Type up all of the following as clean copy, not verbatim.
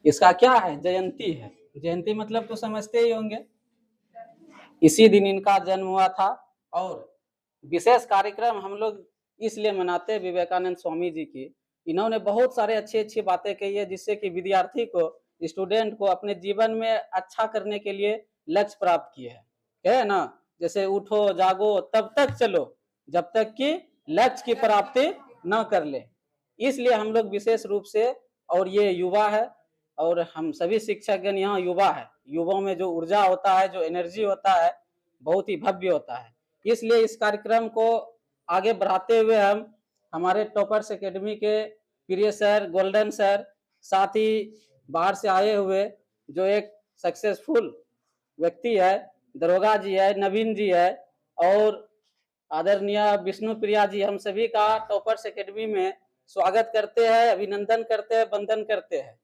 इसका क्या है, जयंती है। जयंती मतलब तो समझते ही होंगे, इसी दिन इनका जन्म हुआ था। और विशेष कार्यक्रम हम लोग इसलिए मनाते हैं विवेकानंद स्वामी जी की, इन्होंने बहुत सारे अच्छी अच्छी बातें कही है, जिससे कि विद्यार्थी को, स्टूडेंट को अपने जीवन में अच्छा करने के लिए लक्ष्य प्राप्त किए है ना। जैसे उठो जागो तब तक चलो जब तक कि लक्ष्य की प्राप्ति न कर ले। इसलिए हम लोग विशेष रूप से, और ये युवा है और हम सभी शिक्षकगण यहाँ युवा है, युवाओं में जो ऊर्जा होता है, जो एनर्जी होता है, बहुत ही भव्य होता है। इसलिए इस कार्यक्रम को आगे बढ़ाते हुए हम हमारे टॉपर्स एकेडमी के प्रिय सर, गोल्डन सर, साथ ही बाहर से आए हुए जो एक सक्सेसफुल व्यक्ति है, दरोगा जी है, नवीन जी है, और आदरणीय विष्णु प्रिया जी, हम सभी का टॉपर्स एकेडमी में स्वागत करते हैं, अभिनंदन करते हैं, वंदन करते हैं।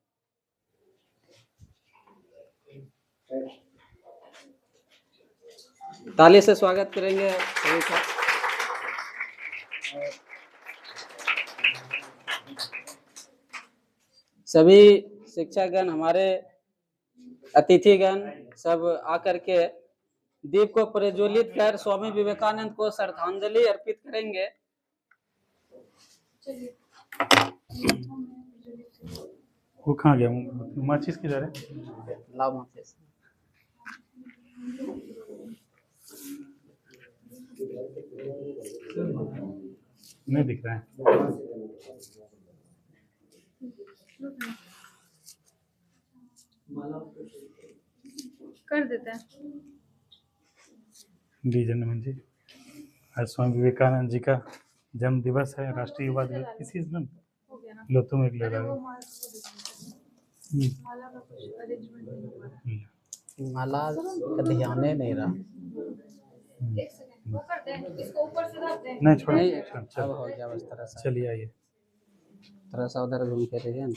ताली से स्वागत करेंगे सभी का। सभी शिक्षकगण, हमारे अतिथिगण सब आकर के दीप को प्रज्वलित कर स्वामी विवेकानंद को श्रद्धांजलि अर्पित करेंगे। वो कहाँ गया माचिस किधर है? लाओ माचिस। नहीं दिख रहा है। कर देते हैं। जन्म जी, आज स्वामी विवेकानंद जी का जन्म दिवस है, राष्ट्रीय युवा दिवस। इसी दिन लो तुम एक ले रहा हो। माला का ध्यान नहीं रहा। नहीं छोड़ो, अब हो गया बस तरह सा। चलिए आइए, थोड़ा सा उधर घूम के रहिए ना।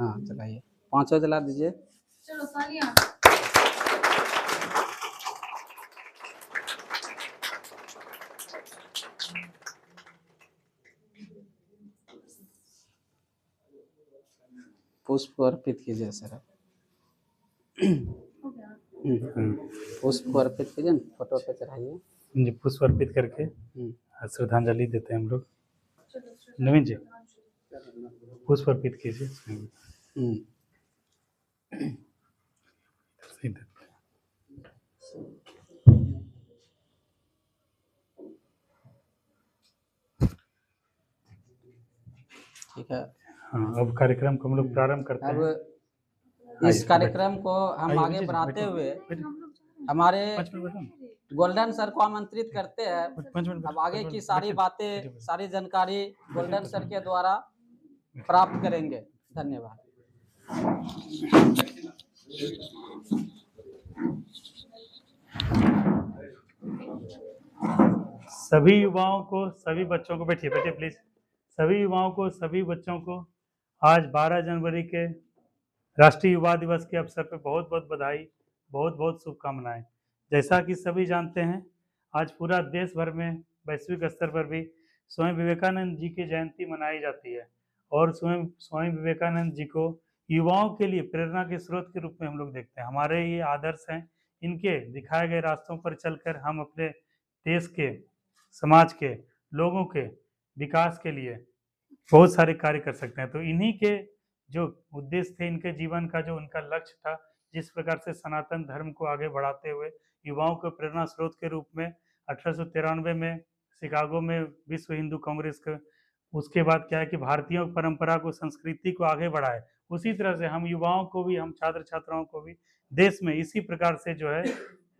हाँ चलाइए, 5 जला दीजिए। चलो सालिया। पुष्प अर्पित कीजिए सर। पुष्प अर्पित कीजिए, फोटो पे चढ़ाइए जी। पुष्प अर्पित करके श्रद्धांजलि देते हैं हम लोग। नवीन जी, पुष्प अर्पित कीजिए। ठीक है। हाँ, अब कार्यक्रम को हम लोग प्रारंभ करते हैं। अब इस कार्यक्रम को हम आगे बढ़ाते हुए हमारे गोल्डन सर को आमंत्रित करते हैं। अब आगे की सारी बातें, सारी जानकारी गोल्डन सर के द्वारा प्राप्त करेंगे। धन्यवाद। सभी युवाओं को, सभी बच्चों को, बैठिए बैठिए प्लीज। सभी युवाओं को, सभी बच्चों को आज 12 जनवरी के राष्ट्रीय युवा दिवस के अवसर पर बहुत बहुत बधाई, बहुत बहुत शुभकामनाएं। जैसा कि सभी जानते हैं, आज पूरा देश भर में वैश्विक स्तर पर भी स्वामी विवेकानंद जी की जयंती मनाई जाती है। और स्वामी विवेकानंद जी को युवाओं के लिए प्रेरणा के स्रोत के रूप में हम लोग देखते हैं। हमारे ये आदर्श हैं, इनके दिखाए गए रास्तों पर चलकर हम अपने देश के, समाज के, लोगों के विकास के लिए बहुत सारे कार्य कर सकते हैं। तो इन्हीं के जो उद्देश्य थे, इनके जीवन का जो उनका लक्ष्य था, जिस प्रकार से सनातन धर्म को आगे बढ़ाते हुए युवाओं को प्रेरणा स्रोत के रूप में 1893 में शिकागो में विश्व हिंदू कांग्रेस का, उसके बाद क्या है कि भारतीय परंपरा को, संस्कृति को आगे बढ़ाए, उसी तरह से हम युवाओं को भी, हम छात्र छात्राओं को भी देश में इसी प्रकार से जो है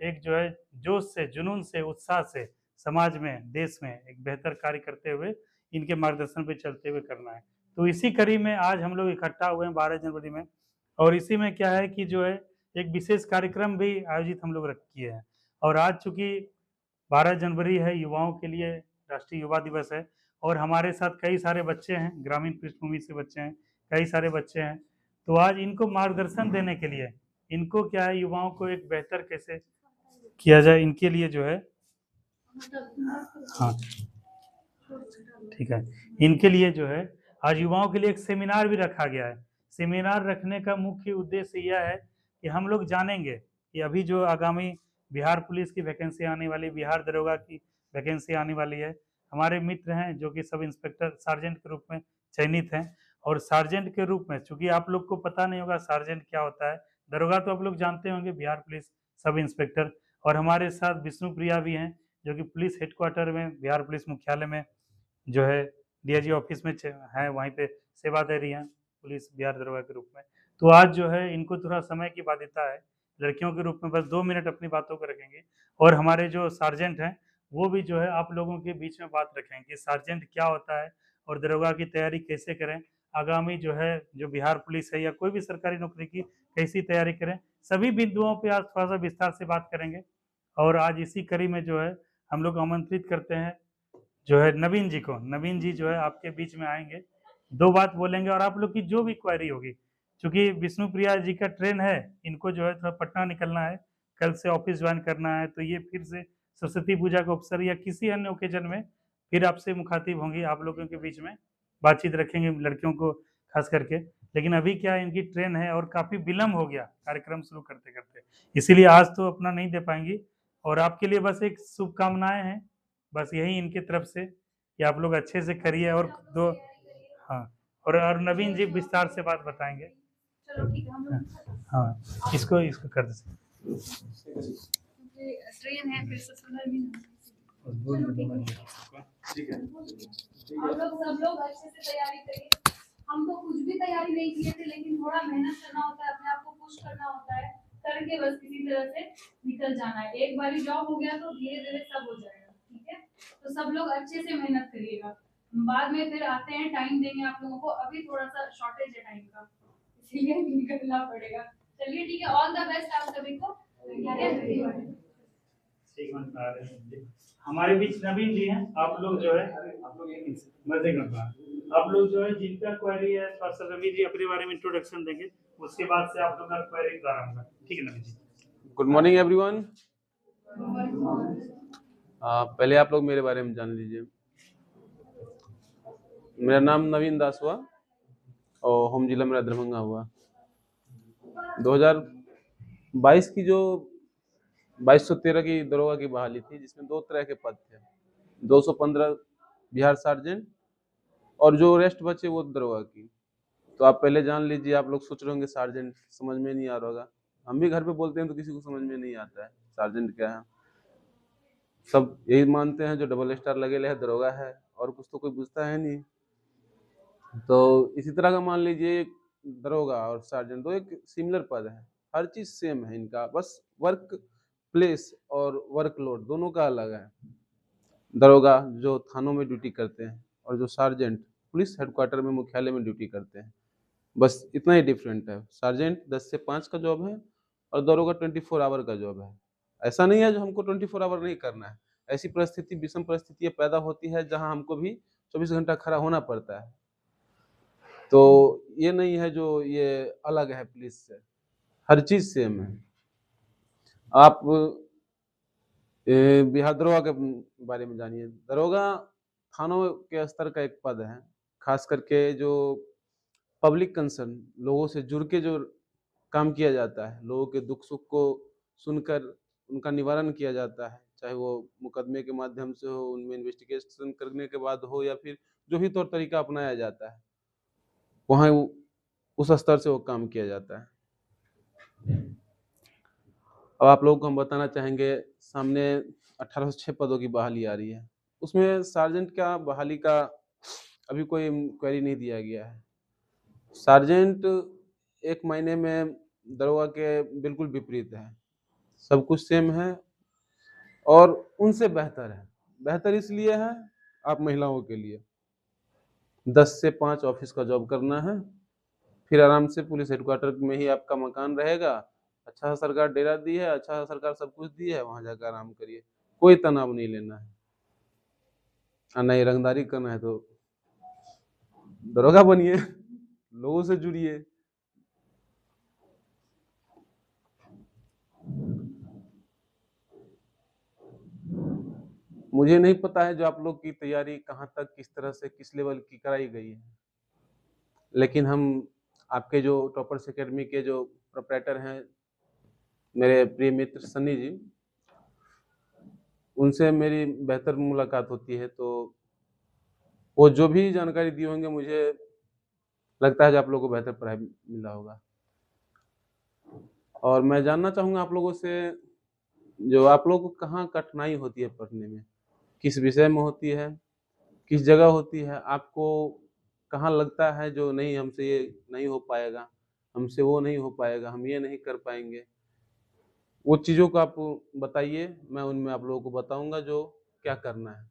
एक जो है जोश से, जुनून से, उत्साह से समाज में, देश में एक बेहतर कार्य करते हुए इनके मार्गदर्शन पे चलते हुए करना है। तो इसी कड़ी में आज हम लोग इकट्ठा हुए हैं 12 जनवरी में। और इसी में क्या है कि जो है एक विशेष कार्यक्रम भी आयोजित हम लोग किए हैं। और आज चूंकि 12 जनवरी है, युवाओं के लिए राष्ट्रीय युवा दिवस है, और हमारे साथ कई सारे बच्चे हैं, ग्रामीण पृष्ठभूमि से बच्चे हैं, कई सारे बच्चे हैं। तो आज इनको मार्गदर्शन देने के लिए, इनको क्या है, युवाओं को एक बेहतर कैसे किया जाए, इनके लिए जो है, हाँ ठीक है, इनके लिए जो है आज युवाओं के लिए एक सेमिनार भी रखा गया है। सेमिनार रखने का मुख्य उद्देश्य यह है कि हम लोग जानेंगे कि अभी जो आगामी बिहार पुलिस की वैकेंसी आने वाली, बिहार दरोगा की वैकेंसी आने वाली है, हमारे मित्र हैं जो कि सब इंस्पेक्टर सार्जेंट के रूप में चयनित हैं, और सार्जेंट के रूप में, चूंकि आप लोग को पता नहीं होगा सार्जेंट क्या होता है, दरोगा तो आप लोग जानते होंगे, बिहार पुलिस सब इंस्पेक्टर, और हमारे साथ विष्णु प्रिया भी हैं जो कि पुलिस हेडक्वार्टर में, बिहार पुलिस मुख्यालय में जो है डीआईजी ऑफिस में है, वहीं पे सेवा दे रही हैं पुलिस बिहार दरोगा के रूप में। तो आज जो है इनको थोड़ा समय की बाध्यता है, लड़कियों के रूप में बस 2 मिनट अपनी बातों को रखेंगे, और हमारे जो सार्जेंट हैं वो भी जो है आप लोगों के बीच में बात रखेंगे कि सार्जेंट क्या होता है और दरोगा की तैयारी कैसे करें, आगामी जो है जो बिहार पुलिस है या कोई भी सरकारी नौकरी की कैसी तैयारी करें, सभी बिंदुओं पे आज थोड़ा सा विस्तार से बात करेंगे। और आज इसी कड़ी में जो है हम लोग आमंत्रित करते हैं जो है नवीन जी को। नवीन जी जो है आपके बीच में आएंगे, 2 बात बोलेंगे, और आप लोग की जो भी क्वेरी होगी, क्योंकि विष्णु प्रिया जी का ट्रेन है, इनको जो है थोड़ा पटना निकलना है, कल से ऑफिस ज्वाइन करना है, तो ये फिर से सरस्वती पूजा के अवसर या किसी अन्य ओकेजन में फिर आपसे मुखातिब होंगी, आप लोगों के बीच में बातचीत रखेंगे, लड़कियों को खास करके। लेकिन अभी क्या है, इनकी ट्रेन है और काफ़ी विलम्ब हो गया कार्यक्रम शुरू करते करते, इसीलिए आज तो अपना नहीं दे पाएंगी, और आपके लिए बस एक शुभकामनाएं हैं, बस यही इनकी तरफ से कि आप लोग अच्छे से करिए। और दो, हाँ, और नवीन जी विस्तार से बात बताएंगे। चलो ठीक है, हम लोग हाँ, इसको इसको कर दे। ट्रेन है, फिर ससुराल भी नहीं। ठीक है। आप लोग सब लोग अच्छे से तैयारी करिए। हम तो कुछ भी तैयारी नहीं किए थे, लेकिन थोड़ा मेहनत करना होता है, अपने आप को पुश करना होता है, करके बस किसी तरह से निकल जाना है। एक बार जॉब हो गया तो धीरे धीरे सब हो जाएगा, ठीक है। तो सब लोग अच्छे से मेहनत करिएगा, बाद में फिर आते हैं, टाइम देंगे आप लोगों को, अभी थोड़ा सा शॉर्टेज है टाइम का, इसीलिए निकलना पड़ेगा। चलिए ठीक है, ऑल द बेस्ट आप सभी को। हमारे बीच नवीन जी हैं, आप लोग जो है आप लोग जो है जिनका क्वेरी है, थोड़ा सा रवि जी अपने बारे में इंट्रोडक्शन देंगे, उसके बाद से आप लोग का क्वेरी प्रारंभ होगा, ठीक है Navin ji. Good morning everyone. पहले आप लोग मेरे बारे में जान लीजिए। मेरा नाम नवीन दास हुआ और होम जिला मेरा दरभंगा हुआ। 2022 की जो 2213 की दरोगा की बहाली थी, जिसमें 2 तरह के पद थे, 215 बिहार सार्जेंट और जो रेस्ट बचे वो दरोगा की। तो आप पहले जान लीजिए। आप लोग सोच रहे होंगे सार्जेंट समझ में नहीं आ रहा होगा, हम भी घर पे बोलते हैं तो किसी को समझ में नहीं आता है सार्जेंट क्या है। सब यही मानते हैं जो डबल स्टार लगे है दरोगा है, और कुछ तो कोई पूछता है नहीं। तो इसी तरह का मान लीजिए दरोगा और सार्जेंट दो एक सिमिलर पद है, हर चीज सेम है इनका, बस वर्क प्लेस और वर्कलोड दोनों का अलग है। दरोगा जो थानों में ड्यूटी करते हैं और जो सार्जेंट पुलिस हेडक्वार्टर में मुख्यालय में ड्यूटी करते हैं, बस इतना ही डिफरेंट है। सार्जेंट 10 से 5 का जॉब है और दरोगा 24 आवर का जॉब है। ऐसा नहीं है जो हमको 24 आवर नहीं करना है, ऐसी परिस्थिति विषम परिस्थितियां पैदा होती है जहां हमको भी 24 घंटा खड़ा होना पड़ता है। तो ये नहीं है जो ये अलग है पुलिस से, हर चीज सेम है। आप बिहार दरोगा के बारे में जानिए। दरोगा थानों के स्तर का एक पद है, खास करके जो पब्लिक कंसर्न, लोगों से जुड़ के जो काम किया जाता है, लोगों के दुख सुख को सुनकर उनका निवारण किया जाता है, चाहे वो मुकदमे के माध्यम से हो, उनमें इन्वेस्टिगेशन करने के बाद हो, या फिर जो भी तौर तरीका अपनाया जाता है, वहाँ उस स्तर से वो काम किया जाता है। अब आप लोगों को हम बताना चाहेंगे, सामने 1806 पदों की बहाली आ रही है, उसमें सार्जेंट का बहाली का अभी कोई क्वेरी नहीं दिया गया है। सार्जेंट एक महीने में दरोगा के बिल्कुल विपरीत है, सब कुछ सेम है और उनसे बेहतर है। बेहतर इसलिए है, आप महिलाओं के लिए 10 से 5 ऑफिस का जॉब करना है, फिर आराम से पुलिस हेडक्वार्टर में ही आपका मकान रहेगा। अच्छा सरकार डेरा दी है, अच्छा सरकार सब कुछ दी है, वहां जाकर आराम करिए, कोई तनाव नहीं लेना है। नहीं रंगदारी करना है तो दरोगा बनिए, लोगों से जुड़िए। मुझे नहीं पता है जो आप लोग की तैयारी कहाँ तक, किस तरह से, किस लेवल की कराई गई है, लेकिन हम आपके जो टॉपर्स एकेडमी के जो प्रोप्राइटर हैं मेरे प्रिय मित्र सन्नी जी, उनसे मेरी बेहतर मुलाकात होती है, तो वो जो भी जानकारी दिए होंगे मुझे लगता है कि आप लोगों को बेहतर पढ़ाई मिला होगा। और मैं जानना चाहूँगा आप लोगों से, जो आप लोगों को कहाँ कठिनाई होती है पढ़ने में, किस विषय में होती है, किस जगह होती है, आपको कहाँ लगता है जो नहीं हमसे ये नहीं हो पाएगा, हमसे वो नहीं हो पाएगा, हम ये नहीं कर पाएंगे, वो चीज़ों को आप बताइए, मैं उनमें आप लोगों को बताऊंगा जो क्या करना है।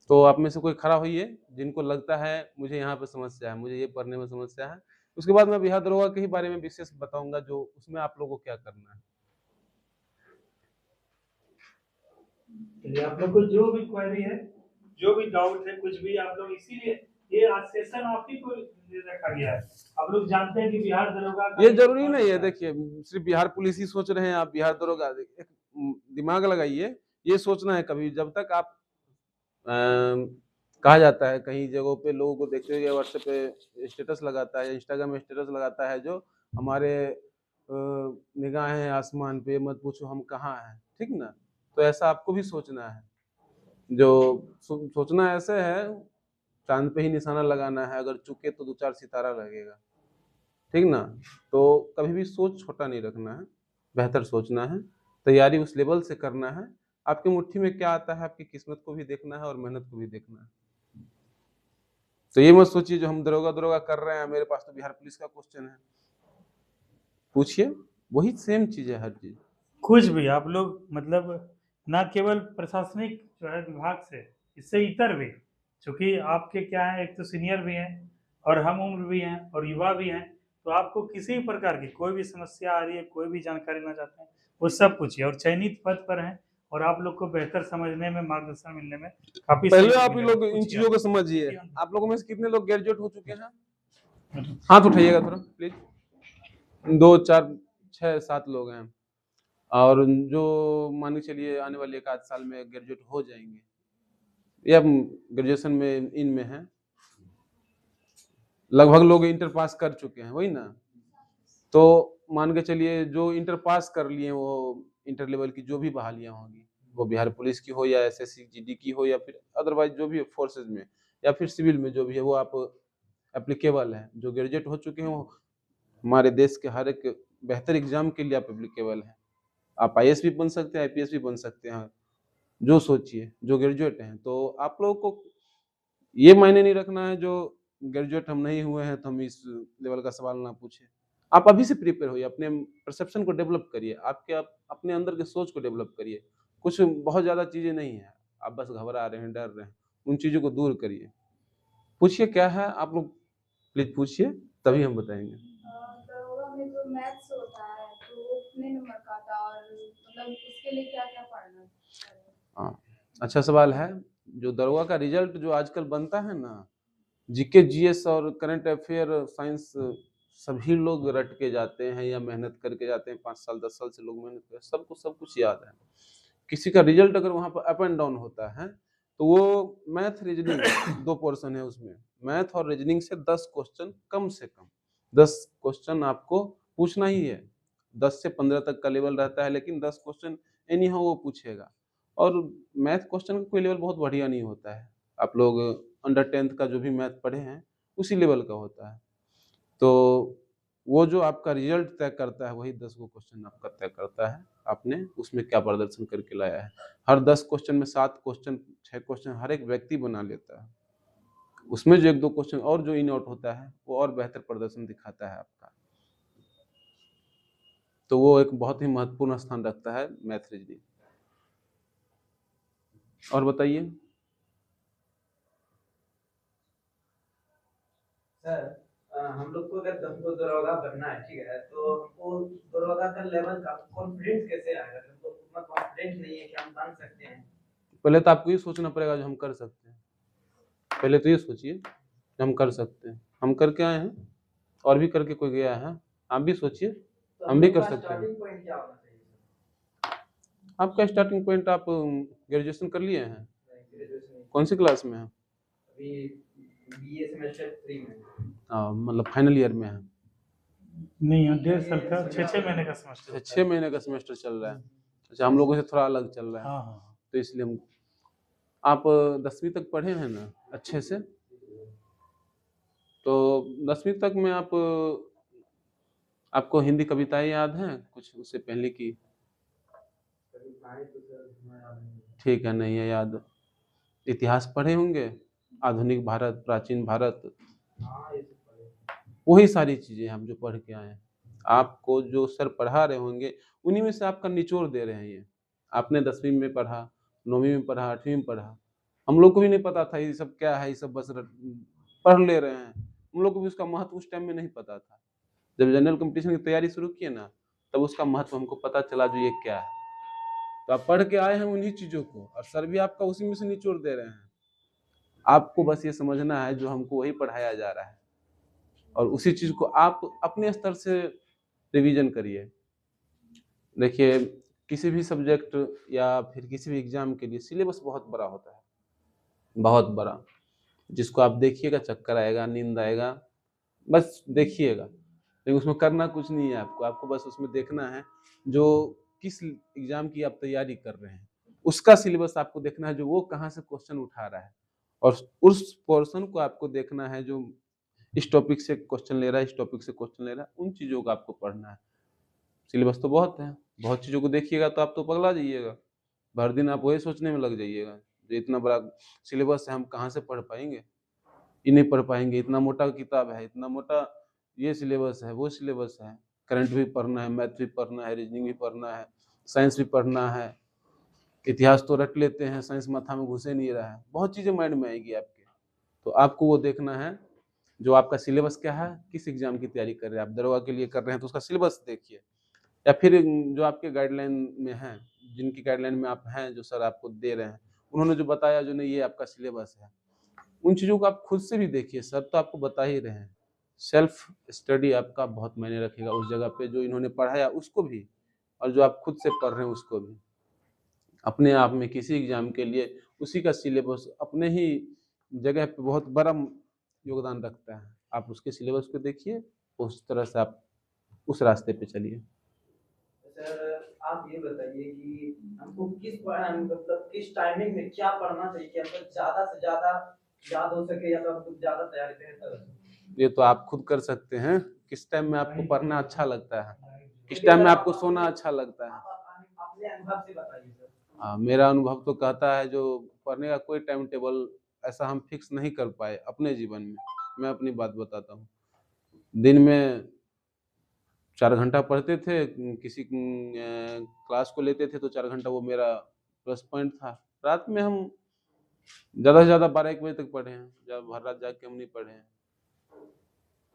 तो आप में से कोई खड़ा होइए जिनको लगता है मुझे यहाँ पे समस्या है, मुझे ये पढ़ने में समस्या है। उसके बाद मैं बिहार दरोगा के ही बारे में विशेष बताऊंगा जो उसमें आप लोगों को क्या करना है। चलिए, आप लोग को जो भी क्वेरी है, जो भी डाउट है, कुछ भी आप लोग, इसीलिए ये आज सेशन आप ही को रखा गया है। आप लोग जानते हैं कि बिहार दरोगा का ये जरूरी नहीं है, देखिए सिर्फ बिहार पुलिस ही सोच रहे हैं आप बिहार दरोगा, एक दिमाग लगाइए, ये सोचना है कभी जब तक आप कहा जाता है कहीं जगहों पे लोगों को देखते हुए व्हाट्सएप पे स्टेटस लगाता है, इंस्टाग्राम में स्टेटस लगाता है जो हमारे निगाहें आसमान पे, मत पूछो हम कहाँ हैं, ठीक ना। तो ऐसा आपको भी सोचना है, जो सोचना ऐसे है चांद पे ही निशाना लगाना है, अगर चुके तो 2-4 सितारा लगेगा, ठीक ना। तो कभी भी सोच छोटा नहीं रखना है, बेहतर सोचना है, तैयारी उस लेवल से करना है। आपकी मुट्ठी में क्या आता है, आपकी किस्मत को भी देखना है और मेहनत को भी देखना है। तो ये मत सोचिए जो हम दरोगा कर रहे हैं, मेरे पास तो बिहार पुलिस का क्वेश्चन है, पूछिए, वही सेम चीज है हर चीज। कुछ भी आप लोग मतलब ना केवल प्रशासनिक जो है विभाग से, इससे इतर भी, क्योंकि आपके क्या है, एक तो सीनियर भी हैं और हम उम्र भी हैं और युवा भी हैं, तो आपको किसी भी प्रकार की कोई भी समस्या आ रही है, कोई भी जानकारी लेना चाहते हैं, वो सब पूछिए। और चयनित पद पर हैं और आप लोग को बेहतर समझने में, मार्गदर्शन मिलने में काफी पहले सहयोग आप मिलेगा। लोग इन पूछिए चीजों को समझिए। आप लोगों में से कितने लोग ग्रेजुएट हो चुके हैं? हाथ उठाइएगा थोड़ा प्लीज। 2, 4, 6, 7 लोग हैं, और जो मान के चलिए आने वाले 1 आध साल में ग्रेजुएट हो जाएंगे या ग्रेजुएशन में इनमें हैं, लगभग लोग इंटर पास कर चुके हैं, वही ना। तो मान के चलिए जो इंटर पास कर लिए, वो इंटर लेवल की जो भी बहालियां होंगी, वो बिहार पुलिस की हो या एसएससी जीडी की हो या फिर अदरवाइज जो भी फोर्सेज में या फिर सिविल में जो भी है, वो आप एप्लीकेबल है। जो ग्रेजुएट हो चुके हैं वो हमारे देश के हर एक बेहतर एग्जाम के लिए आप एप्लीकेबल हैं। आप आईएएस भी बन सकते हैं, आईपीएस भी बन सकते हैं, जो सोचिए जो ग्रेजुएट हैं। तो आप लोगों को ये मायने नहीं रखना है जो ग्रेजुएट हम नहीं हुए हैं तो हम इस लेवल का सवाल ना पूछे। आप अभी से प्रिपेयर होइए, अपने परसेप्शन को डेवलप करिए, आपके अपने अंदर के सोच को डेवलप करिए। कुछ बहुत ज़्यादा चीज़ें नहीं है, आप बस घबरा रहे हैं, डर रहे हैं, उन चीज़ों को दूर करिए। पूछिए क्या है, आप लोग प्लीज पूछिए, तभी हम बताएंगे। दरोगा में जो मैथ्स होता है तो वो कितने नंबर का आता है और मतलब उसके लिए क्या-क्या पढ़ना है? हाँ, अच्छा सवाल है। जो दरोगा का रिजल्ट जो आजकल बनता है ना, जीके जीएस और करंट अफेयर साइंस, सभी लोग रट के जाते हैं या मेहनत करके जाते हैं, 5 साल 10 साल से लोग मेहनत कर, सबको सब कुछ याद है। किसी का रिजल्ट अगर वहाँ पर अप एंड डाउन होता है तो वो मैथ रीजनिंग 2 पोर्शन है उसमें, मैथ और रीजनिंग से 10 क्वेश्चन कम से कम 10 क्वेश्चन आपको पूछना ही है। 10 से 15 तक का लेवल रहता है, लेकिन 10 क्वेश्चन एनी हाउ वो पूछेगा। और मैथ क्वेश्चन का कोई लेवल बहुत बढ़िया नहीं होता है, आप लोग अंडर 10th का जो भी मैथ पढ़े हैं उसी लेवल का होता है। तो वो जो आपका रिजल्ट तय करता है वही 10 गो क्वेश्चन आपका तय करता है, आपने उसमें क्या प्रदर्शन करके लाया है। हर 10 क्वेश्चन में 7 क्वेश्चन 6 क्वेश्चन हर एक व्यक्ति बना लेता है, उसमें जो 1-2 क्वेश्चन और जो इन आउट होता है वो और बेहतर प्रदर्शन दिखाता है आपका। तो वो एक बहुत ही महत्वपूर्ण स्थान रखता है मैथ रीजनिंग। और बताइए सर, हम लोग को अगर हमको दरोगा बनना है, ठीक है, तो हमको दरोगा का लेवल का कॉन्फिडेंस कैसे आएगा? हमको उतना कॉन्फिडेंस नहीं है कि हम बन सकते हैं। पहले तो आपको ये सोचना पड़ेगा जो हम कर सकते हैं। पहले तो ये सोचिए कि हम कर सकते हैं, हम करके आए हैं और भी करके कोई गया है, आप भी सोचिए तो हम भी कर लोग का सकते हैं। स्टार्टिंग पॉइंट क्या होना चाहिए सर? आपका स्टार्टिंग पॉइंट, आप ग्रेजुएशन कर लिए हैं? ग्रेजुएशन कौन सी क्लास में हैं? अभी बीए सेमेस्टर 3 में। मतलब फाइनल ईयर में हैं। नहीं, 1.5 साल का 6 महीने का सेमेस्टर होता 6 महीने का सेमेस्टर चल रहा है। अच्छा, हम लोगों से थोड़ा अलग चल रहा है। हाँ हाँ। तो इसलिए हम आप 10वीं तक पढ़े हैं ना अच्छे से? तो 10वीं तक में आपको हिंदी कविताएं याद हैं कुछ उससे पहले की? ठीक है, नहीं है याद। इतिहास पढ़े होंगे, आधुनिक भारत, प्राचीन भारत, वही सारी चीजें हम जो पढ़ के आए हैं। आपको जो सर पढ़ा रहे होंगे उन्हीं में से आपका निचोड़ दे रहे हैं ये। आपने 10वीं में पढ़ा, 9वीं में पढ़ा, 8वीं में पढ़ा, हम लोग को भी नहीं पता था ये सब क्या है, ये सब बस पढ़ ले रहे हैं। हम लोग को भी उसका महत्व उस टाइम में नहीं पता था। जब जनरल कंपटीशन की तैयारी शुरू किए ना, तब उसका महत्व हमको पता चला जो ये क्या है। तो आप पढ़ के आए हैं उन्हीं चीजों को, और सर भी आपका उसी में से निचोड़ दे रहे हैं। आपको बस ये समझना है जो हमको वही पढ़ाया जा रहा है, और उसी चीज को आप अपने स्तर से रिवीजन करिए। देखिए, किसी भी सब्जेक्ट या फिर किसी भी एग्जाम के लिए सिलेबस बहुत बड़ा होता है, बहुत बड़ा, जिसको आप देखिएगा चक्कर आएगा, नींद आएगा, बस देखिएगा, लेकिन उसमें करना कुछ नहीं है आपको। आपको बस उसमें देखना है जो किस एग्जाम की आप तैयारी कर रहे हैं, उसका सिलेबस आपको देखना है, जो वो कहाँ से क्वेश्चन उठा रहा है, और उस पोर्शन को आपको देखना है जो इस टॉपिक से क्वेश्चन ले रहा है, इस टॉपिक से क्वेश्चन ले रहा है, उन चीज़ों को आपको पढ़ना है। सिलेबस तो बहुत है, बहुत चीज़ों को देखिएगा तो आप तो पगला जाइएगा, भर दिन आप वही सोचने में लग जाइएगा जो इतना बड़ा सिलेबस है, हम कहाँ से पढ़ पाएंगे, ये नहीं पढ़ पाएंगे, इतना मोटा किताब है, इतना मोटा ये सिलेबस है, वो सिलेबस है, करंट भी पढ़ना है, मैथ भी पढ़ना है, रीजनिंग भी पढ़ना है, साइंस भी पढ़ना है, इतिहास तो रट लेते हैं, साइंस माथा में घुसे नहीं रहा है, बहुत चीज़ें माइंड में आएगी आपके। तो आपको वो देखना है जो आपका सिलेबस क्या है, किस एग्जाम की तैयारी कर रहे हैं। आप दरोगा के लिए कर रहे हैं तो उसका सिलेबस देखिए, या फिर जो आपके गाइडलाइन में हैं, जिनकी गाइडलाइन में आप हैं, जो सर आपको दे रहे हैं, उन्होंने जो बताया जो नहीं ये आपका सिलेबस है, उन चीज़ों को आप खुद से भी देखिए। सर तो आपको बता ही रहे हैं, सेल्फ स्टडी आपका बहुत मायने रखेगा उस जगह पे, जो इन्होंने पढ़ाया उसको भी, और जो आप खुद से पढ़ रहे हैं उसको भी। अपने आप में किसी एग्जाम के लिए उसी का सिलेबस अपने ही जगह पे बहुत बड़ा योगदान रखता है। आप उसके सिलेबस को देखिए, उस तरह से आप उस रास्ते पे चलिए। सर आप ये बताइए कि हमको मतलब किस टाइमिंग में क्या पढ़ना चाहिए कि हमको ज्यादा से ज्यादा याद हो सके, या तो हमको ज्यादा तैयारी बेहतर हो सके? ये तो आप खुद कर सकते हैं, किस टाइम में आपको पढ़ना अच्छा लगता है, किस टाइम में आपको सोना अच्छा लगता है। अपने अनुभव से बताइए सर। मेरा अनुभव तो कहता है जो पढ़ने का कोई टाइम टेबल ऐसा हम फिक्स नहीं कर पाए अपने जीवन में। मैं अपनी बात बताता हूँ, दिन में 4 घंटा पढ़ते थे, किसी क्लास को लेते थे तो 4 घंटा वो मेरा प्लस पॉइंट था। रात में हम ज़्यादा से ज़्यादा 12-1 बजे तक पढ़े हैं, जब भर रात जाग के हम नहीं पढ़े हैं।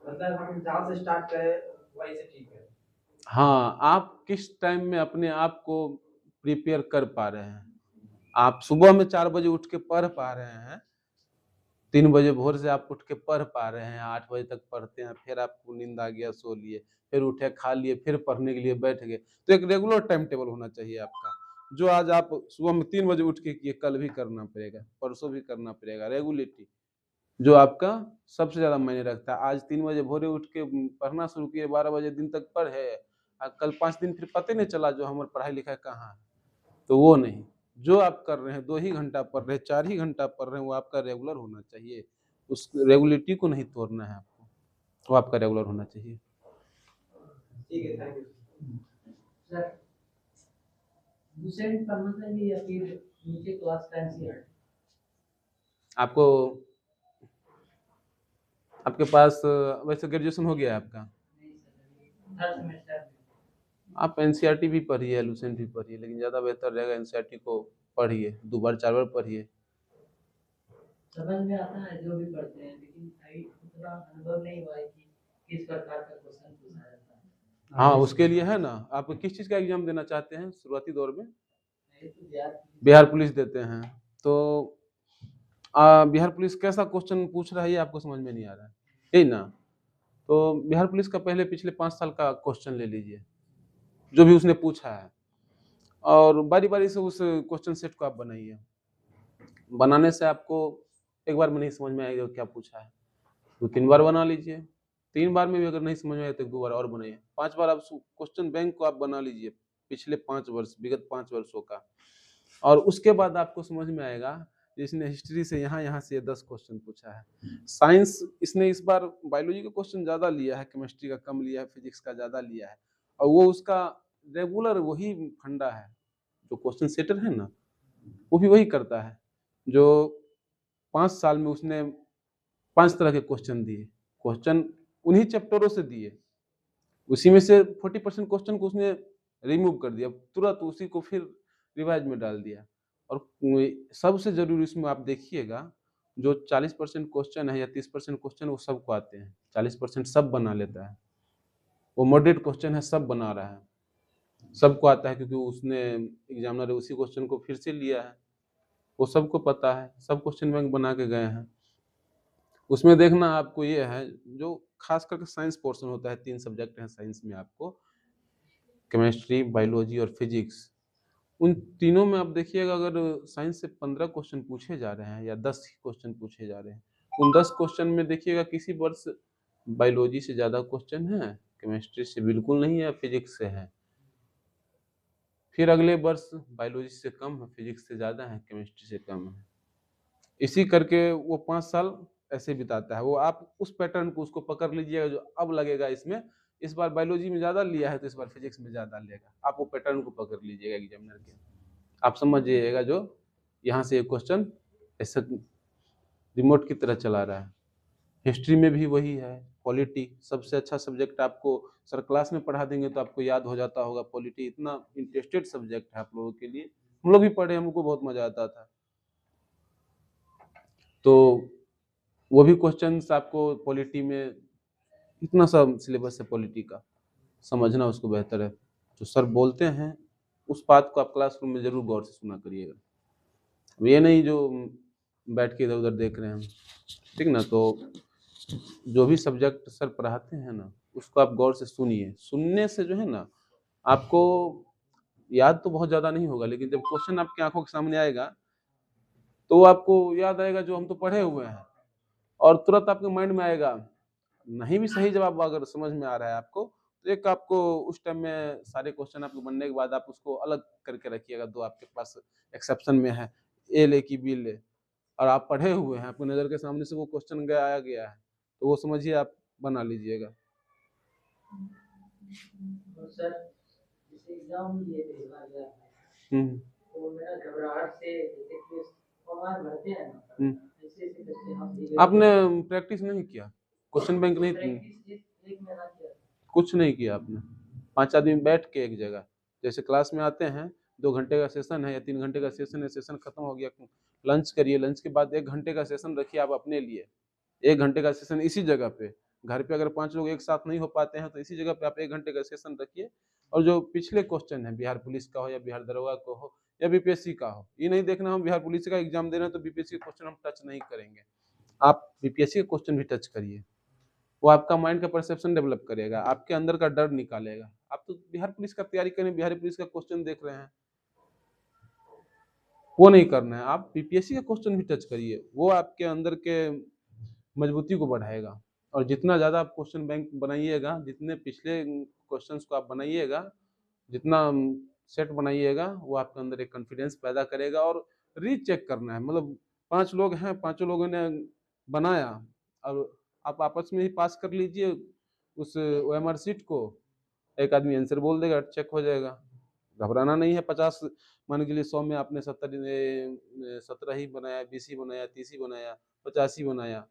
मतलब हम जहाँ से स्टार्ट करें वहीं से ठीक है। हाँ, आप किस टाइम में अपने आप को प्रिपेयर कर पा रहे हैं। आप सुबह में 4 बजे उठ के पढ़ पा रहे हैं, 3 बजे भोर से आप उठ के पढ़ पा रहे हैं, 8 बजे तक पढ़ते हैं, फिर आपको नींद आ गया, सो लिए, फिर उठे, खा लिए, फिर पढ़ने के लिए बैठ गए। तो एक रेगुलर टाइम टेबल होना चाहिए आपका, जो आज आप सुबह में 3 बजे उठ के किए, कल भी करना पड़ेगा, परसों भी करना पड़ेगा। रेगुलेटी जो आपका सबसे ज़्यादा मायने रखता है। आज 3 बजे भोरे उठ के पढ़ना शुरू किए, 12 बजे दिन तक पढ़े, कल 5 दिन फिर पता नहीं चला जो हमारी पढ़ाई लिखाई कहाँ है। तो वो नहीं, जो आप कर रहे हैं 2 ही घंटा पढ़ रहे हैं, 4 ही घंटा पढ़ रहे हैं, वो आपका रेगुलर होना चाहिए। उस रेगुलेटी को नहीं तोड़ना है आपको, वो आपका रेगुलर होना चाहिए। ठीक है, थैंक यू सर। लुसेंट पढ़ना चाहिए या फिर नीचे क्लास का एनसीईआरटी? आपको आपके पास वैसे ग्रेजुएशन हो गया है आपका? नहीं सर, थर्ड सेमेस्टर में। आप एनसीईआरटी भी पढ़िए, लुसेंट भी पढ़िए, लेकिन ज़्यादा बेहतर रहेगा एनसीईआरटी को पढ़िए, 2 बार 4 बार पढ़िए। समझ में आता है जो भी पढ़ते हैं, लेकिन अभी उतना अनुभव नहीं हुआ है कि किस प्रकार का क्वेश्चन पूछा जाता है। हाँ, उसके लिए है ना, आप किस चीज़ का एग्जाम देना चाहते हैं शुरुआती दौर में? नहीं तो बिहार पुलिस देते हैं, तो बिहार पुलिस कैसा क्वेश्चन पूछ रहा है ये आपको समझ में नहीं आ रहा है, यही ना? तो बिहार पुलिस का पहले पिछले 5 साल का क्वेश्चन ले लीजिए, जो भी उसने पूछा है, और बारी-बारी से उस क्वेश्चन सेट को आप बनाइए। बनाने से आपको एक बार में नहीं समझ में आएगा क्या पूछा है। 2-3 बार बना लीजिए। 3 बार में भी अगर नहीं समझ में आए तो 2 बार और बनाइए। 5 बार आप क्वेश्चन बैंक को आप बना लीजिए, पिछले 5 वर्ष, विगत 5 वर्षों का। और उसके बाद आपको समझ में आएगा, इसने हिस्ट्री से यहाँ से 10 क्वेश्चन पूछा है। साइंस इसने इस बार बायोलॉजी का क्वेश्चन ज़्यादा लिया है, केमिस्ट्री का कम लिया है, फिजिक्स का ज़्यादा लिया है। और वो उसका रेगुलर वही फंडा है, जो क्वेश्चन सेटर है ना, वो भी वही करता है। जो 5 साल में उसने 5 तरह के क्वेश्चन दिए, क्वेश्चन उन्हीं चैप्टरों से दिए, उसी में से 40% क्वेश्चन को उसने रिमूव कर दिया, तुरंत उसी को फिर रिवाइज में डाल दिया। और सबसे जरूरी इसमें आप देखिएगा, जो 40% क्वेश्चन है या 30% क्वेश्चन वो सबको आते हैं, 40% सब बना लेता है। वो मॉडरेट क्वेश्चन है, सब बना रहा है, सबको आता है, क्योंकि उसने एग्जामिनर उसी क्वेश्चन को फिर से लिया है, वो सबको पता है, सब क्वेश्चन बैंक बना के गए हैं। उसमें देखना आपको ये है, जो खास करके साइंस पोर्शन होता है, 3 सब्जेक्ट हैं साइंस में आपको, केमिस्ट्री, बायोलॉजी और फिजिक्स। उन तीनों में आप देखिएगा, अगर साइंस से 15 क्वेश्चन पूछे जा रहे हैं या 10 क्वेश्चन पूछे जा रहे हैं, उन 10 क्वेश्चन में देखिएगा किसी वर्ष बायोलॉजी से ज़्यादा क्वेश्चन है, केमिस्ट्री से बिल्कुल नहीं है, फिजिक्स से है। फिर अगले वर्ष बायोलॉजी से कम है, फिजिक्स से ज़्यादा है, केमिस्ट्री से कम है। इसी करके वो 5 साल ऐसे बिताता है। वो आप उस पैटर्न को उसको पकड़ लीजिएगा, जो अब लगेगा इसमें, इस बार बायोलॉजी में ज़्यादा लिया है तो इस बार फिजिक्स में ज़्यादा लेगा। आप वो पैटर्न को पकड़ लीजिएगा एग्जामिनर के, आप समझ जाइएगा जो यहाँ से एक क्वेश्चन ऐसा रिमोट की तरह चला रहा है। हिस्ट्री में भी वही है, पॉलिटी सबसे अच्छा सब्जेक्ट आपको सर क्लास में पढ़ा देंगे तो आपको याद हो जाता होगा। पॉलिटी इतना इंटरेस्टेड सब्जेक्ट है आप लोगों के लिए, हम लोग भी पढ़े, हमको बहुत मजा आता था। तो वो भी क्वेश्चंस आपको पॉलिटी में, इतना सा सिलेबस है पॉलिटी का, समझना उसको बेहतर है। जो सर बोलते हैं उस बात को आप क्लासरूम में जरूर गौर से सुना करिएगा, ये नहीं जो बैठ के इधर उधर देख रहे हैं हम, ठीक ना। तो जो भी सब्जेक्ट सर पढ़ाते हैं ना, उसको आप गौर से सुनिए। सुनने से जो है ना, आपको याद तो बहुत ज़्यादा नहीं होगा, लेकिन जब क्वेश्चन आपकी आंखों के सामने आएगा तो आपको याद आएगा जो हम तो पढ़े हुए हैं, और तुरंत आपके माइंड में आएगा। नहीं भी सही जवाब अगर समझ में आ रहा है आपको, तो एक आपको उस टाइम में सारे क्वेश्चन आपको बनने के बाद आप उसको अलग करके रखिएगा। दो आपके पास एक्सेप्शन में है, ए ले कि बी ले, और आप पढ़े हुए हैं, आपको नज़र के सामने से वो क्वेश्चन गया है, तो वो समझिए आप बना लीजिएगा। तो सर जैसे एग्जाम दिए थे इस बार गया, तो मेरा घबराहट से जैसे कि फॉर्म भरते हैं ना, ऐसे ऐसे करके हम आपने प्रैक्टिस नहीं किया, क्वेश्चन बैंक नहीं, प्रैक्टिस एक महीना किया, कुछ नहीं किया आपने। 5 आदमी बैठ के एक जगह, जैसे क्लास में आते हैं, 2 घंटे का सेशन है या 3 घंटे का सेशन है, सेशन खत्म हो गया, लंच करिए, लंच के बाद 1 घंटे का सेशन रखिए आप अपने लिए। 1 घंटे का सेशन इसी जगह पे, घर पे अगर 5 लोग एक साथ नहीं हो पाते हैं तो इसी जगह पे आप 1 घंटे का सेशन रखिए। और जो पिछले क्वेश्चन है, बिहार पुलिस का हो या बिहार दरोगा को हो या बीपीएससी का हो, ये नहीं देखना हम बिहार पुलिस का एग्जाम दे रहे हैं तो बीपीएससी का क्वेश्चन हम टच नहीं करेंगे। आप बीपीएससी का क्वेश्चन भी टच करिए, वो आपका माइंड का परसेप्शन डेवलप करेगा, आपके अंदर का डर निकालेगा। आप तो बिहार पुलिस का तैयारी करें, बिहार पुलिस का क्वेश्चन देख रहे हैं, वो नहीं करना है। आप बीपीएससी का क्वेश्चन भी टच करिए, वो आपके अंदर के मजबूती को बढ़ाएगा। और जितना ज़्यादा आप क्वेश्चन बैंक बनाइएगा, जितने पिछले क्वेश्चंस को आप बनाइएगा, जितना सेट बनाइएगा, वो आपके अंदर एक कॉन्फिडेंस पैदा करेगा। और रीचेक करना है, मतलब 5 लोग हैं, 5 लोगों ने बनाया, और आप आपस में ही पास कर लीजिए उस ओएमआर शीट को, एक आदमी आंसर बोल देगा, चेक हो जाएगा। घबराना नहीं है। 50 मान के लिए 100 में आपने 17 ही बनाया, 20 ही बनाया, 30 ही बनाया, 50 ही बनाया,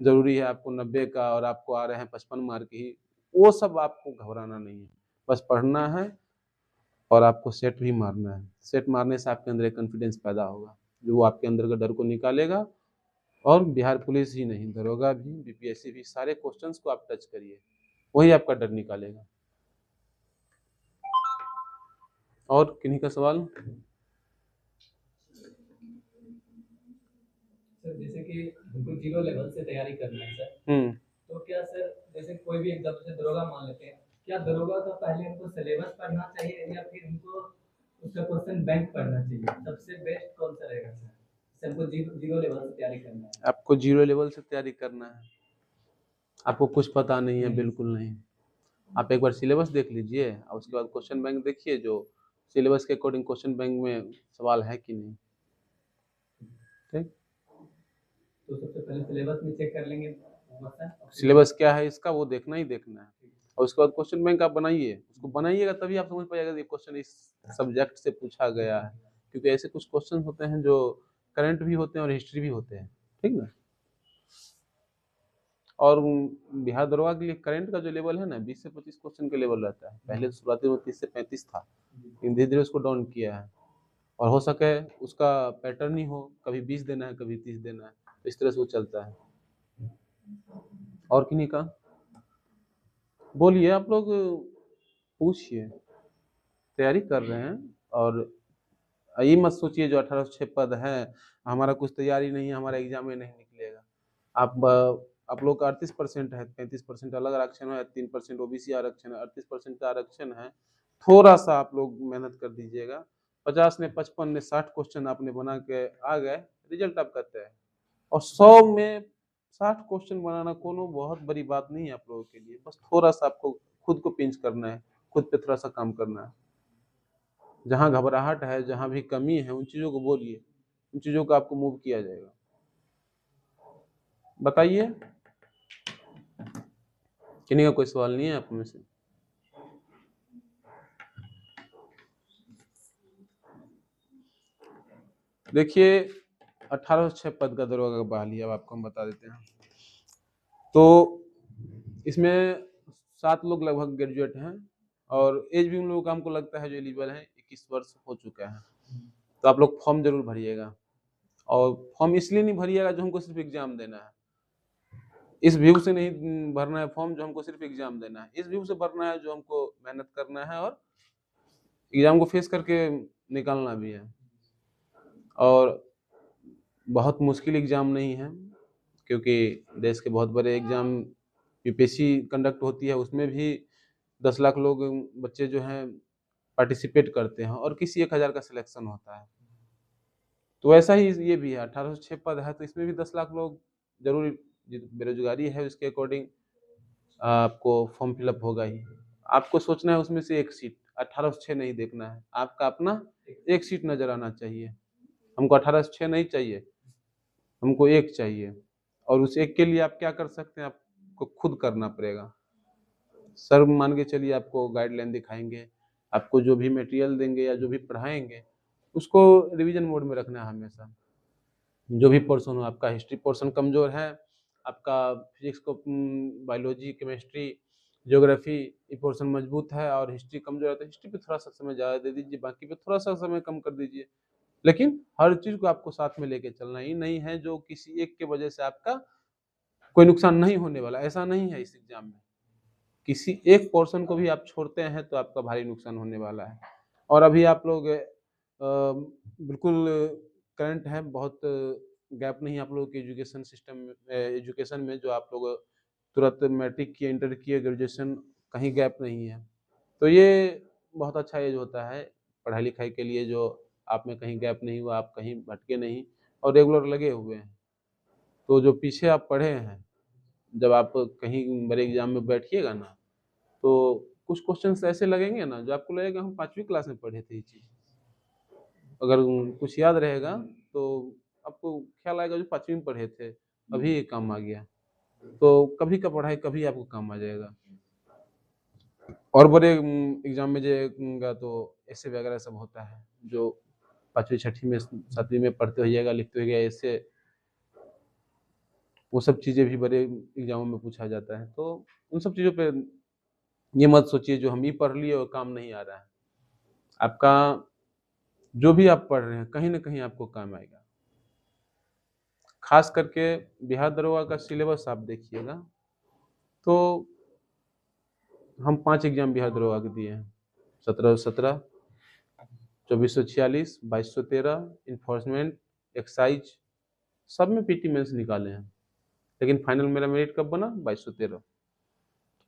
जरूरी है आपको 90 का और आपको आ रहे हैं 55 मार्क ही, वो सब आपको घबराना नहीं है। बस पढ़ना है और आपको सेट भी मारना है। सेट मारने से आपके अंदर एक कॉन्फिडेंस पैदा होगा, जो वो आपके अंदर का डर को निकालेगा। और बिहार पुलिस ही नहीं, दरोगा भी, बीपीएससी भी, सारे क्वेश्चंस को आप टच करिए, वही आपका डर निकालेगा। और किन्हीं का सवाल? सर जैसे कि हमको 0 लेवल से तैयारी करना है सर, तो क्या सर जैसे कोई भी एकदम से दरोगा मान लेते हैं, क्या दरोगा का पहले हमको सिलेबस पढ़ना चाहिए या फिर हमको उसका क्वेश्चन बैंक पढ़ना चाहिए? सबसे बेस्ट कौन सा रहेगा सर? हमको 0 लेवल से तैयारी करना है। आपको 0 लेवल से तैयारी करना है, आपको कुछ पता नहीं है, बिल्कुल नहीं। आप एक बार सिलेबस देख लीजिए और उसके बाद क्वेश्चन बैंक देखिए, जो सिलेबस के अकॉर्डिंग क्वेश्चन बैंक में सवाल है कि नहीं। ठीक, तो सबसे पहले सिलेबस में चेक कर लेंगे सिलेबस क्या है इसका, वो देखना ही देखना है। और उसके बाद क्वेश्चन बैंक आप बनाइए, उसको बनाइएगा तभी आप समझ पाइएगा ये क्वेश्चन इस सब्जेक्ट से पूछा गया है, क्योंकि ऐसे कुछ क्वेश्चन होते हैं जो करंट भी होते हैं और हिस्ट्री भी होते हैं। ठीक ना। और बिहार दरोगा के लिए करंट का जो लेवल है ना 20 से 25 क्वेश्चन का लेवल रहता है। पहले शुरुआती में 30 से 35 था, धीरे धीरे उसको डाउन किया है। और हो सके उसका पैटर्न ही हो, कभी 20 देना है, कभी 30 देना है, तो इस तरह से वो चलता है। और किन्हीं का बोलिए, आप लोग पूछिए, तैयारी कर रहे हैं। और ये मत सोचिए जो 1806 पद है हमारा कुछ तैयारी नहीं है, हमारा एग्जाम में नहीं निकलेगा। आप लोग का 38% है, 35% अलग आरक्षण है, 3% ओबीसी आरक्षण है, 38% का आरक्षण है। थोड़ा सा आप लोग मेहनत कर दीजिएगा, 50 ने 55 ने 60 क्वेश्चन आपने बना के आ गए, रिजल्ट आपका तय है। और 100 में 60 क्वेश्चन बनाना कोनो बहुत बड़ी बात नहीं है आप लोगों के लिए। बस थोड़ा सा आपको खुद को पिंच करना है, खुद पे थोड़ा सा काम करना है। जहाँ घबराहट है, जहाँ भी कमी है, उन चीजों को बोलिए, उन चीजों को आपको मूव किया जाएगा। बताइए, किन्हीं का कोई सवाल नहीं है आप में से? देखिए 1806 पद का दरोगा का बहाली अब आपको हम बता देते हैं। तो इसमें 7 लोग लगभग ग्रेजुएट हैं और एज भी उन लोगों का हमको लगता है जो एलिजिबल है 21 वर्ष हो चुका है। तो आप लोग फॉर्म जरूर भरिएगा, और फॉर्म इसलिए नहीं भरिएगा जो हमको सिर्फ एग्जाम देना है, इस व्यू से नहीं भरना है फॉर्म जो हमको सिर्फ एग्जाम देना है, इस व्यू से भरना है जो हमको मेहनत करना है और एग्जाम को फेस करके निकालना भी है। और बहुत मुश्किल एग्जाम नहीं है, क्योंकि देश के बहुत बड़े एग्जाम यूपीएससी कंडक्ट होती है, उसमें भी 10 लाख लोग बच्चे जो हैं पार्टिसिपेट करते हैं और किसी 1000 का सिलेक्शन होता है। तो ऐसा ही ये भी है, 1806 पद है तो इसमें भी 10 लाख लोग जरूर, बेरोजगारी है उसके अकॉर्डिंग आपको फॉर्म फिलअप होगा ही। आपको सोचना है उसमें से एक सीट, 1806 नहीं देखना है, आपका अपना एक सीट नजर आना चाहिए। हमको 1806 नहीं चाहिए, हमको एक चाहिए। और उस एक के लिए आप क्या कर सकते हैं, आपको खुद करना पड़ेगा। सर मान के चलिए आपको गाइडलाइन दिखाएंगे, आपको जो भी मटेरियल देंगे या जो भी पढ़ाएंगे उसको रिवीजन मोड में रखना है हमेशा। जो भी पोर्शन हो, आपका हिस्ट्री पोर्शन कमजोर है, आपका फिजिक्स को बायोलॉजी केमिस्ट्री ज्योग्राफी ये पोर्शन मजबूत है और हिस्ट्री कमजोर है तो हिस्ट्री पे थोड़ा सा समय ज़्यादा दे दीजिए, बाकी पे थोड़ा सा समय कम कर दीजिए। लेकिन हर चीज़ को आपको साथ में लेके चलना ही नहीं है जो किसी एक के वजह से आपका कोई नुकसान नहीं होने वाला, ऐसा नहीं है। इस एग्जाम में किसी एक पोर्शन को भी आप छोड़ते हैं तो आपका भारी नुकसान होने वाला है। और अभी आप लोग बिल्कुल करंट है, बहुत गैप नहीं आप लोगों के एजुकेशन सिस्टम में, एजुकेशन में, जो आप लोग तुरंत मैट्रिक किए, इंटर किए, ग्रेजुएशन, कहीं गैप नहीं है। तो ये बहुत अच्छा एज होता है पढ़ाई लिखाई के लिए, जो आप में कहीं गैप नहीं हुआ, आप कहीं भटके नहीं और रेगुलर लगे हुए हैं। तो जो पीछे आप पढ़े हैं, जब आप कहीं बड़े एग्जाम में बैठिएगा ना तो कुछ क्वेश्चंस ऐसे लगेंगे ना जो आपको लगेगा हम 5वीं क्लास में पढ़े थे ये चीज़। अगर कुछ याद रहेगा तो आपको ख्याल आएगा जो 5वीं में पढ़े थे अभी ये काम आ गया। तो कभी का पढ़ाई कभी आपको काम आ जाएगा। और बड़े एग्जाम में जाएगा तो ऐसे वगैरह सब होता है जो 5वीं 6वीं में 7वीं में पढ़ते होइएगा, लिखते होइएगा, ऐसे वो सब चीज़ें भी बड़े एग्जामों में पूछा जाता है। तो उन सब चीज़ों पे ये मत सोचिए जो हम ही पढ़ लिए और काम नहीं आ रहा है। आपका जो भी आप पढ़ रहे हैं कहीं ना कहीं आपको काम आएगा। खास करके बिहार दरोगा का सिलेबस आप देखिएगा तो हम 5 एग्जाम बिहार दरोगा के दिए हैं, 1717, 2446, 2213, इन्फोर्समेंट, एक्साइज, सब में पीटी मेंस निकाले हैं। लेकिन फाइनल मेरा मेरिट कब बना, 2213।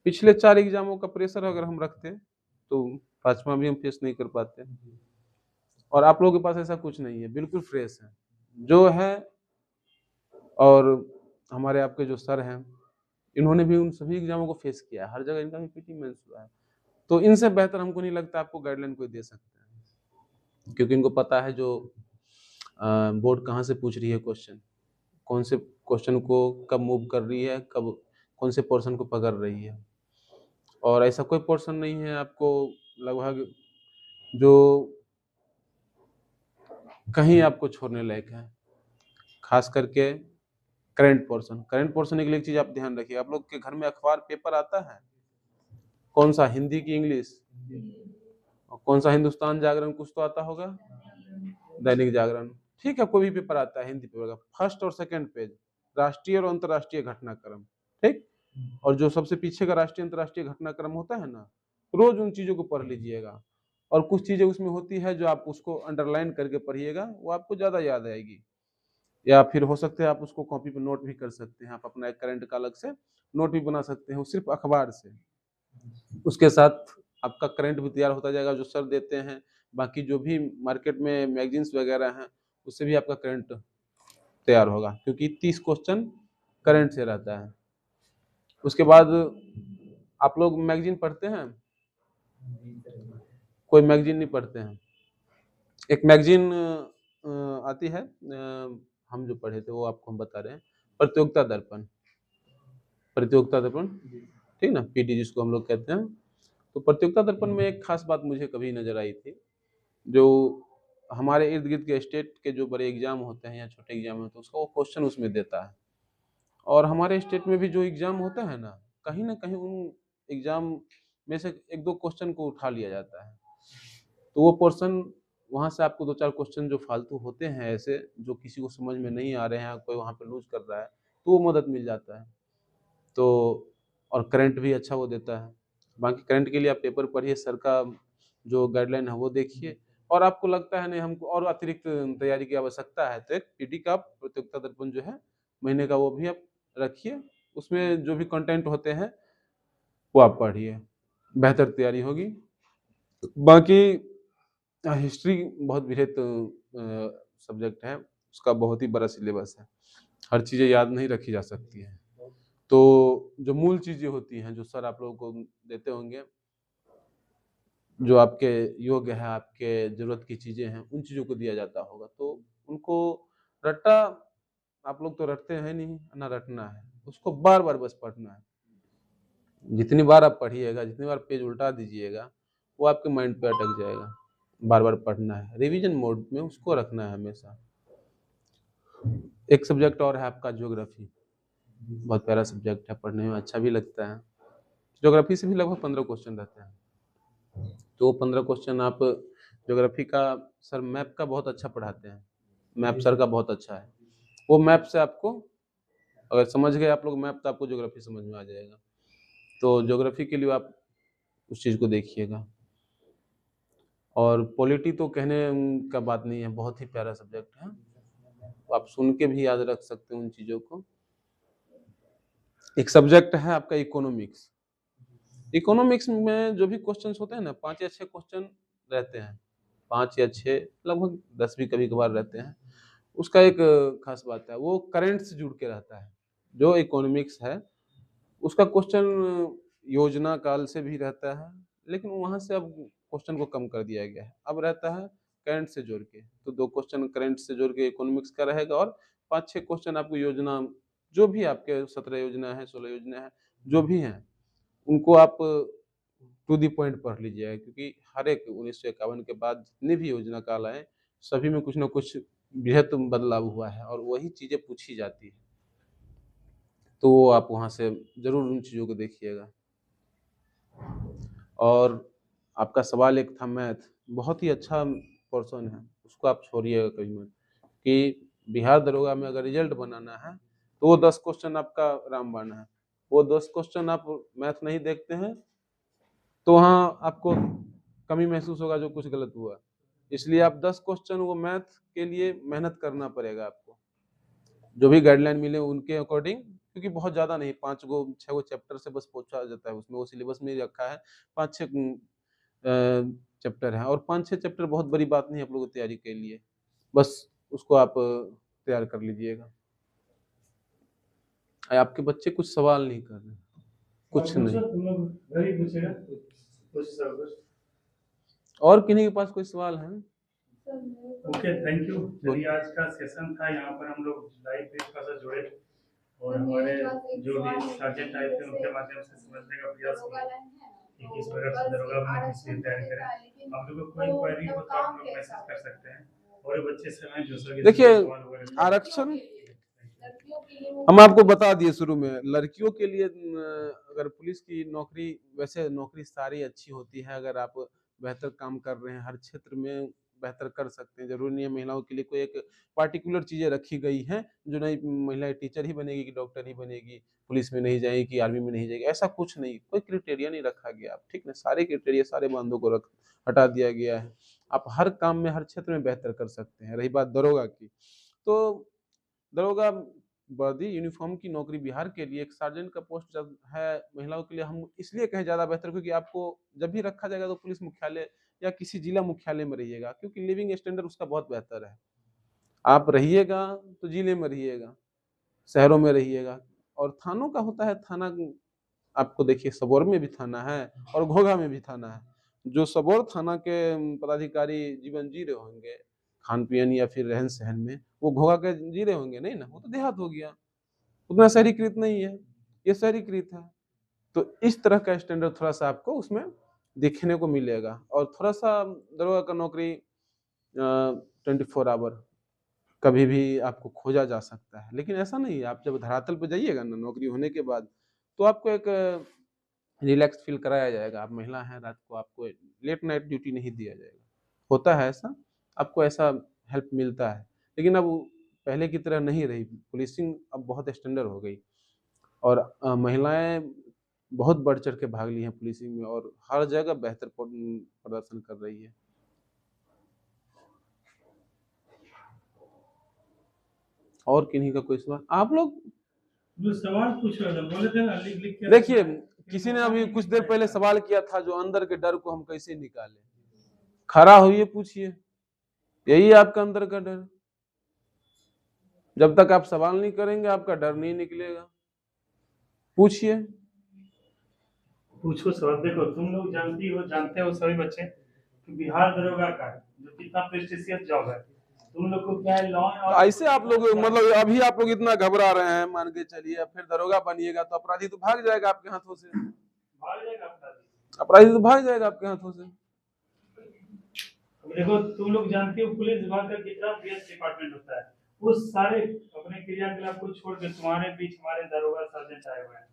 पिछले 4 एग्जामों का प्रेशर अगर हम रखते तो 5वां भी हम फेस नहीं कर पाते। और आप लोगों के पास ऐसा कुछ नहीं है, बिल्कुल फ्रेश है जो है। और हमारे आपके जो सर हैं इन्होंने भी उन सभी एग्जामों को फेस किया है, हर जगह इनका भी पीटी मेंस हुआ है। तो इनसे बेहतर हमको नहीं लगता आपको गाइडलाइन कोई दे सकता है, क्योंकि इनको पता है जो बोर्ड कहाँ से पूछ रही है क्वेश्चन, कौन से क्वेश्चन को कब मूव कर रही है, कब कौन से पोर्शन को पकड़ रही है। और ऐसा कोई पोर्शन नहीं है आपको लगभग जो कहीं आपको छोड़ने लायक है, खास करके करंट पोर्शन के लिए एक चीज आप ध्यान रखिए, आप लोग के घर में अखबार पेपर आता है, कौन सा, हिंदी की इंग्लिश, कौन सा, हिंदुस्तान जागरण, कुछ तो आता होगा, दैनिक जागरण, ठीक है, कोई भी पेपर आता है हिंदी पेपर का, फर्स्ट और सेकंड पेज राष्ट्रीय और अंतर्राष्ट्रीय घटनाक्रम, ठीक, और जो सबसे पीछे का राष्ट्रीय अंतर्राष्ट्रीय घटनाक्रम होता है ना, रोज उन चीजों को पढ़ लीजिएगा, और कुछ चीजें उसमें होती है जो आप उसको अंडरलाइन करके पढ़िएगा, वो आपको ज्यादा याद आएगी, या फिर हो सकता है आप उसको कॉपी पे नोट भी कर सकते हैं, आप अपना एक करंट का अलग से नोट भी बना सकते हैं सिर्फ अखबार से, उसके साथ आपका करंट भी तैयार होता जाएगा जो सर देते हैं, बाकी जो भी मार्केट में मैगजीन्स वगैरह हैं उससे भी आपका करंट तैयार होगा, क्योंकि 30 क्वेश्चन करंट से रहता है। उसके बाद आप लोग मैगजीन पढ़ते हैं, कोई मैगजीन नहीं पढ़ते हैं, एक मैगजीन आती है, हम जो पढ़े थे वो आपको हम बता रहे हैं, प्रतियोगिता दर्पण, ठीक ना, पीटी जिसको हम लोग कहते हैं। तो प्रतियोगिता दर्पण में एक खास बात मुझे कभी नजर आई थी, जो हमारे इर्द गिर्द के स्टेट के जो बड़े एग्जाम होते हैं या छोटे एग्जाम होते हैं उसका वो क्वेश्चन उसमें देता है, और हमारे स्टेट में भी जो एग्जाम होता है ना कहीं उन एग्जाम में से एक दो क्वेश्चन को उठा लिया जाता है, तो वो पोर्शन वहाँ से आपको 2-4 क्वेश्चन जो फालतू होते हैं ऐसे जो किसी को समझ में नहीं आ रहे हैं, कोई वहाँ पे लूज कर रहा है, तो वो मदद मिल जाता है। तो और करंट भी अच्छा वो देता है, बाकी करंट के लिए आप पेपर पढ़िए, सर का जो गाइडलाइन है वो देखिए, और आपको लगता है नहीं हमको और अतिरिक्त तैयारी की आवश्यकता है तो एक पीटी का प्रतियोगिता दर्पण जो है महीने का वो भी आप रखिए, उसमें जो भी कंटेंट होते हैं वो आप पढ़िए, बेहतर तैयारी होगी। बाकी हिस्ट्री बहुत बृहत सब्जेक्ट है, उसका बहुत ही बड़ा सिलेबस है, हर चीज़ें याद नहीं रखी जा सकती है, तो जो मूल चीज़ें होती हैं जो सर आप लोगों को देते होंगे, जो आपके योग्य है, आपके ज़रूरत की चीज़ें हैं, उन चीज़ों को दिया जाता होगा, तो उनको रट्टा आप लोग तो रटते हैं नहीं ना, रटना है उसको बार बार बस पढ़ना है, जितनी बार आप पढ़िएगा, जितनी बार पेज उल्टा दीजिएगा वो आपके माइंड पे अटक जाएगा, बार बार पढ़ना है, रिवीजन मोड में उसको रखना है हमेशा। एक सब्जेक्ट और है आपका ज्योग्राफी, बहुत प्यारा सब्जेक्ट है, पढ़ने में अच्छा भी लगता है, ज्योग्राफी से भी लगभग 15 क्वेश्चन रहते हैं, तो 15 क्वेश्चन आप ज्योग्राफी का, सर मैप का बहुत अच्छा पढ़ाते हैं, मैप सर का बहुत अच्छा है, वो मैप से आपको अगर समझ गए आप लोग मैप तो आपको ज्योग्राफी समझ में आ जाएगा, तो ज्योग्राफी के लिए आप उस चीज़ को देखिएगा। और पॉलिटी तो कहने का बात नहीं है, बहुत ही प्यारा सब्जेक्ट है, आप सुन के भी याद रख सकते हैं उन चीज़ों को। एक सब्जेक्ट है आपका इकोनॉमिक्स, इकोनॉमिक्स में जो भी क्वेश्चंस होते हैं ना 5 या 6 क्वेश्चन रहते हैं, 5 या 6 लगभग 10 भी कभी कभार रहते हैं, उसका एक खास बात है वो करंट से जुड़ के रहता है, जो इकोनॉमिक्स है उसका क्वेश्चन योजना काल से भी रहता है, लेकिन वहाँ से अब क्वेश्चन को कम कर दिया गया है, अब रहता है करंट से जोड़ के, तो 2 क्वेश्चन करंट से जोड़ के इकोनॉमिक्स का रहेगा, और 5-6 क्वेश्चन आपको योजना, जो भी आपके 17 योजना है, 16 योजना है, जो भी हैं उनको आप टू दी पॉइंट पढ़ लीजिएगा, क्योंकि हर एक 1951 के बाद जितने भी योजना काल आए सभी में कुछ ना कुछ बृहत बदलाव हुआ है और वही चीज़ें पूछी जाती है, तो आप वहाँ से जरूर उन चीज़ों को देखिएगा। और आपका सवाल एक था मैथ, बहुत ही अच्छा पोर्शन है, उसको आप छोड़िएगा कभी मत, कि बिहार दरोगा में अगर रिजल्ट बनाना है तो वो 10 क्वेश्चन आपका रामबाण है, वो 10 क्वेश्चन आप मैथ नहीं देखते हैं तो वहाँ आपको कमी महसूस होगा जो कुछ गलत हुआ, इसलिए आप 10 क्वेश्चन वो मैथ के लिए मेहनत करना पड़ेगा आपको, जो भी गाइडलाइन मिले उनके अकॉर्डिंग, क्योंकि बहुत ज़्यादा नहीं, 5 गो 6 गो चैप्टर से बस पूछा जाता है, उसमें वो सिलेबस में ही रखा है 5-6 चैप्टर है, और 5-6 चैप्टर बहुत बड़ी बात नहीं आप लोगों की तैयारी के लिए, बस उसको आप तैयार कर लीजिएगा। आपके बच्चे कुछ सवाल नहीं कर रहे, कुछ नहीं। तुम लोग रवि पूछेगा कुछ सर कुछ। और किन्हीं के पास कोई सवाल है? Okay, thank you. चलिए आज का सेशन था, यहाँ पर हम लोग लाइव पे थोड़ा सा जुड़े और हमारे जो भी सार्जेंट आए थे उनके माध्यम से समझने का प्रयास किया कि किस प्रकार से दरोगा बनने की इसकी तैयारी करें। आप लोगों को कोई क्वेरी हो तो आप लोग मैसेज कर सकते हैं और ये बच्चे से मैं जो सर देखिए, आरक्षण हम आपको बता दिए शुरू में, लड़कियों के लिए अगर पुलिस की नौकरी, वैसे नौकरी सारी अच्छी होती है, अगर आप बेहतर काम कर रहे हैं हर क्षेत्र में बेहतर कर सकते हैं। जरूरी नहीं है महिलाओं के लिए कोई एक पार्टिकुलर चीजें रखी गई हैं जो नहीं महिला टीचर ही बनेगी कि डॉक्टर ही बनेगी, पुलिस में नहीं जाएगी कि आर्मी में नहीं जाएगी, ऐसा कुछ नहीं, कोई क्राइटेरिया नहीं रखा गया। ठीक ना, सारे क्राइटेरिया सारे बांधों को हटा दिया गया है। आप हर काम में हर क्षेत्र में बेहतर कर सकते हैं। रही बात दरोगा की, तो दरोगा वर्दी यूनिफॉर्म की नौकरी बिहार के लिए एक सार्जेंट का पोस्ट जब है महिलाओं के लिए, हम इसलिए कहें ज्यादा बेहतर क्योंकि आपको जब भी रखा जाएगा तो पुलिस मुख्यालय या किसी जिला मुख्यालय में रहिएगा, क्योंकि लिविंग स्टैंडर्ड उसका बहुत बेहतर है। आप रहिएगा तो जिले में रहिएगा, शहरों में रहिएगा। और थानों का होता है, थाना आपको देखिए सबौर में भी थाना है और घोघा में भी थाना है। जो सबौर थाना के पदाधिकारी जीवन जी रहे होंगे खान पियन या फिर रहन सहन में, वो घोघा के जी रहे होंगे नहीं ना, वो तो देहात हो गया, उतना शहरीकृत नहीं है, ये शहरीकृत है। तो इस तरह का स्टैंडर्ड थोड़ा सा आपको उसमें देखने को मिलेगा। और थोड़ा सा दरोगा का नौकरी 24 आवर कभी भी आपको खोजा जा सकता है, लेकिन ऐसा नहीं है। आप जब धरातल पर जाइएगा ना नौकरी होने के बाद, तो आपको एक रिलैक्स फील कराया जाएगा। आप महिला हैं, रात को आपको लेट नाइट ड्यूटी नहीं दिया जाएगा, होता है ऐसा, आपको ऐसा हेल्प मिलता है। लेकिन अब पहले की तरह नहीं रही, पुलिसिंग अब बहुत स्टैंडर्ड हो गई और महिलाएं बहुत बढ़ चढ़ के भाग ली हैं पुलिसिंग में और हर जगह बेहतर प्रदर्शन कर रही है। और किन्हीं का कोई सवाल? आप लोग जो सवाल पूछ रहे थे, बोले थे ना लिख लिख के। देखिए, किसी ने अभी कुछ देर पहले सवाल किया था जो अंदर के डर को हम कैसे निकालें। खड़ा होइए, पूछिए, यही है आपका अंदर का डर। जब तक आप सवाल नहीं करेंगे आपका डर नहीं निकलेगा। पूछिए, पूछो सवाल। देखो, तुम लोग जानते हो सभी बच्चे कि बिहार दरोगा का जो कितना प्रेस्टिजियस जॉब है। तुम लोग को क्या है, लॉ और ऐसे आप लोग मतलब अभी आप लोग इतना घबरा रहे हैं, मान के चलिए फिर दरोगा बनिएगा तो अपराधी तो भाग जाएगा आपके हाथों से, भाग जाएगा अपराधी तो भाग जाएगा आपके हाथों से। देखो, तुम लोग जानते हो पुलिस विभाग का कितना बेस्ट डिपार्टमेंट होता है। उस सारे अपने क्रियाकलाप को छोड़ के तुम्हारे बीच हमारे दरोगा सार्जेंट आए हुए हैं।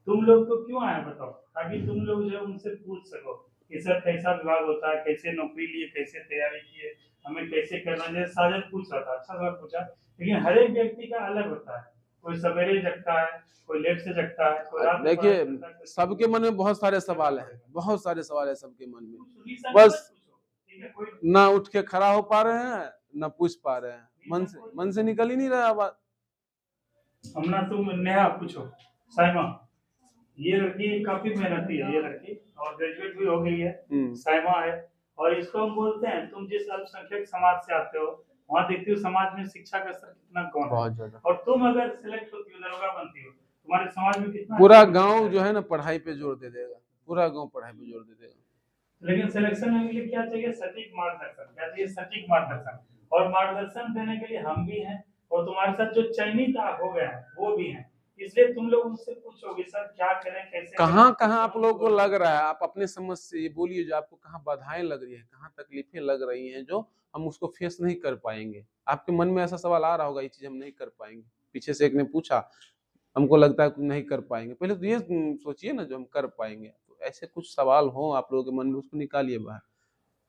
तुम लोग को क्यों आए बताओ, ताकि तुम लोग जो उनसे पूछ सको कि सर कैसा विभाग होता है, कैसे नौकरी लिए, कैसे तैयारी किए, हमें कैसे करना है। सार्जेंट पूछ रहा था, अच्छा सवाल पूछा, लेकिन हर एक व्यक्ति का अलग होता है। कोई सवेरे जगता है, कोई लेट से जगता है, कोई रात। देखिए, सबके मन में बहुत सारे सवाल हैं, बहुत सारे सवाल है सबके मन में, बस ना उठ के खड़ा हो पा रहे हैं ना पूछ पा रहे हैं, मन से निकल ही नहीं रहा बात। हमना तुम नेहा पूछो। साइमा, ये लड़की काफी मेहनती है, ये लड़की और ग्रेजुएट भी हो गई है, साइमा है। और इसको हम बोलते हैं, तुम जिस अल्पसंख्यक समाज से आते हो वहाँ देखते हो समाज में शिक्षा का स्तर कितना कम है, और तुम अगर सिलेक्ट होती हो, दरोगा बनती हो, तुम्हारे समाज में कितना पूरा गांव जो है ना पढ़ाई पे जोर दे देगा, पूरा गांव पढ़ाई पे जोर दे देगा। लेकिन सिलेक्शन होने के लिए क्या चाहिए? सटीक मार्गदर्शन। क्या चाहिए? सटीक मार्गदर्शन। और मार्गदर्शन देने के लिए हम भी हैं और तुम्हारे साथ जो चयनित हो गए हैं वो भी हैं। इसलिए तुम लोग उनसे पूछोगे सर क्या करें, कैसे कहाँ कहाँ आप लोगों को लग रहा है, आप अपने समझ से ये बोलिए जो आपको कहाँ बाधाएं लग रही है, कहाँ तकलीफें लग रही हैं जो हम उसको फेस नहीं कर पाएंगे। आपके मन में ऐसा सवाल आ रहा होगा, ये चीज हम नहीं कर पाएंगे। पीछे से एक ने पूछा, हमको लगता है नहीं कर पाएंगे, पहले तो ये सोचिए ना जो हम कर पाएंगे। तो ऐसे कुछ सवाल हो आप लोगों के मन में, उसको निकालिए बाहर,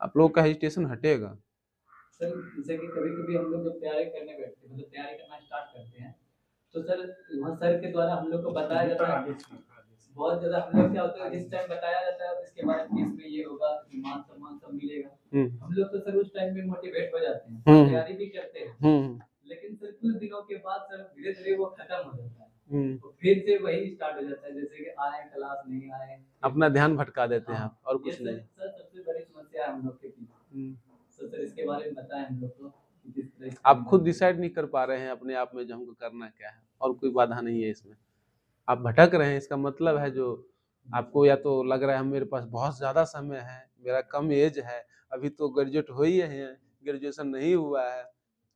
आप लोगों का हेजिटेशन हटेगा। सर जैसे कि कभी-कभी हम लोग जब तैयारी करने बैठते हैं, मतलब तैयारी करना स्टार्ट करते हैं, तो सर वहाँ सर के द्वारा हम लोग को बताया जाता है, बहुत ज्यादा हम लोग क्या होता है जिस टाइम बताया जाता है इसके बाद केस में ये होगा, मान सम्मान सब मिलेगा, हम लोग तो सर उस टाइम में मोटिवेट हो जाते हैं, तैयारी भी करते हैं, लेकिन सर कुछ दिनों के बाद सर धीरे-धीरे वो खत्म हो जाता है, तो फिर से वही स्टार्ट हो जाता है, जैसे कि आए क्लास नहीं आए, अपना ध्यान भटका देते हैं आप, और कुछ नहीं। सर सबसे बड़ी समस्या है हम लोग के पीछे। सर इसके बारे में बताएं हम लोग को, आप खुद डिसाइड नहीं कर पा रहे हैं अपने आप में जो हमको करना क्या है, और कोई बाधा नहीं है इसमें। आप भटक रहे हैं, इसका मतलब है जो आपको या तो लग रहा है मेरे पास बहुत ज़्यादा समय है, मेरा कम एज है, अभी तो ग्रेजुएट हो ही हैं, ग्रेजुएशन नहीं हुआ है।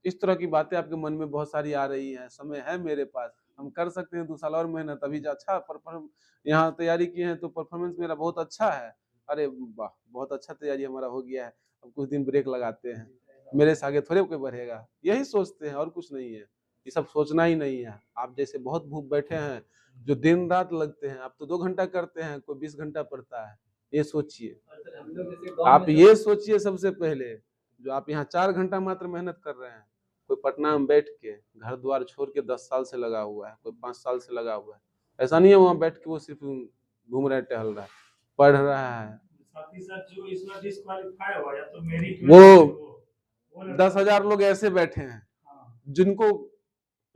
इस तरह की बातें आपके मन में बहुत सारी आ रही हैं। समय है मेरे पास, हम कर सकते हैं 2 साल और मेहनत, अभी जो अच्छा परफॉर्म यहाँ तैयारी किए हैं तो परफॉर्मेंस मेरा बहुत अच्छा है। अरे वाह! बहुत अच्छा तैयारी हमारा हो गया है, अब कुछ दिन ब्रेक लगाते हैं, मेरे से आगे थोड़े कोई बढ़ेगा। यही सोचते हैं और कुछ नहीं है, ये सब सोचना ही नहीं है। आप जैसे बहुत भूख बैठे हैं, जो दिन-रात लगते हैं, आप तो 2 घंटा करते हैं, कोई 20 घंटा पढ़ता है, ये सोचिए। और सर हम लोग जैसे गाँव आप में ये सोचिए सबसे पहले, जो आप यहाँ 4 घंटा मात्र मेहनत कर रहे हैं, कोई पटना में बैठ के घर-द्वार छोड़ के 10 साल से लगा हुआ है, कोई 5 साल से लगा हुआ है। ऐसा नहीं है वहाँ बैठ के वो सिर्फ घूम रहा है, टहल रहा है, पढ़ रहा है। साथ ही साथ जो इस बार डिस्क्वालीफाई हुआ या तो मेरिट में वो 10,000 लोग ऐसे बैठे हैं हाँ, जिनको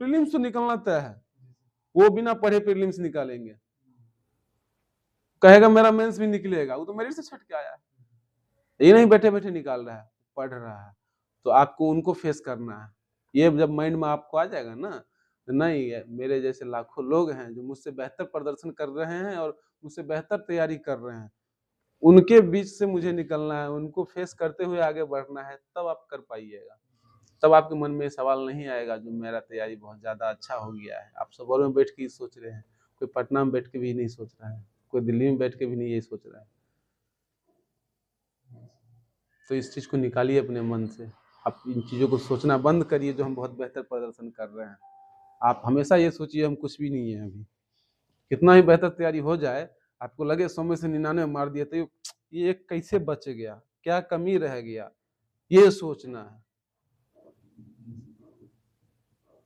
प्रीलिम्स तो निकलना तय है, वो बिना पढ़े प्रीलिम्स निकालेंगे। कहेगा मेरा मेंस भी निकलेगा, वो तो मेरिट से छट के आया है। ये नहीं बैठे-बैठे निकाल रहा है, पढ़ रहा है। तो आपको उनको फेस करना है। ये जब माइंड में आपको आ जाएगा ना, तो नहीं है, मेरे जैसे लाखों लोग हैं जो मुझसे बेहतर प्रदर्शन कर रहे हैं और मुझसे बेहतर तैयारी कर रहे हैं। उनके बीच से मुझे निकलना है, उनको फेस करते हुए आगे बढ़ना है, तब आप कर पाइएगा। तब आपके मन में ये सवाल नहीं आएगा जो मेरा तैयारी बहुत ज़्यादा अच्छा हो गया है। आप सुपौल में बैठ के ही सोच रहे हैं, कोई पटना में बैठ के भी नहीं सोच रहा है, कोई दिल्ली में बैठ के भी नहीं यही सोच रहा है। तो इस चीज़ को निकालिए अपने मन से। आप इन चीज़ों को सोचना बंद करिए जो हम बहुत बेहतर प्रदर्शन कर रहे हैं। आप हमेशा ये सोचिए हम कुछ भी नहीं है अभी। कितना ही बेहतर तैयारी हो जाए, आपको लगे 100 में से 99 मार दिए तो ये कैसे बच गया? क्या कमी रह गया? ये सोचना है।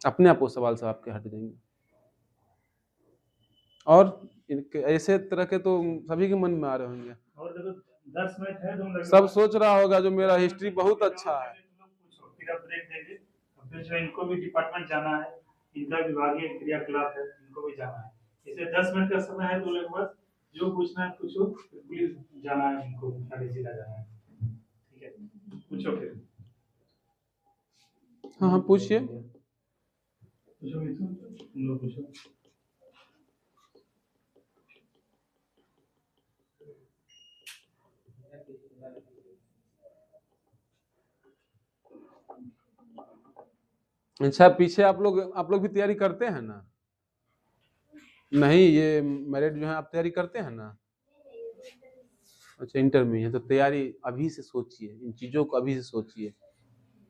अपने आप वो सवाल सब आपके हट जाएंगे। और ऐसे तरह के तो सभी के मन में आ रहे होंगे। और देखो 10 मिनट है तुम लोग सब सोच रहा होगा जो मेरा हिस्ट्री बहुत अच्छा है। फिर आप ब्रेक देंगे, फिर जो इनको भी डिपार्टमेंट जाना है, इनका विभागीय क्रियाकलाप है, इनको भी जाना है। इसे 10 मिनट का समय है, तो लोग बस जो पूछना है पूछो, पुलिस जाना है, इनको मुख्यालय जिला जाना है। ठीक है, पूछो फिर। हाँ पूछिए। पूछो मिथुन, तुम लोग पूछो। अच्छा पीछे आप लोग भी तैयारी करते हैं ना? नहीं, ये मैरिड जो है आप तैयारी करते हैं ना? अच्छा इंटर में है तो तैयारी अभी से सोचिए, इन चीज़ों को अभी से सोचिए।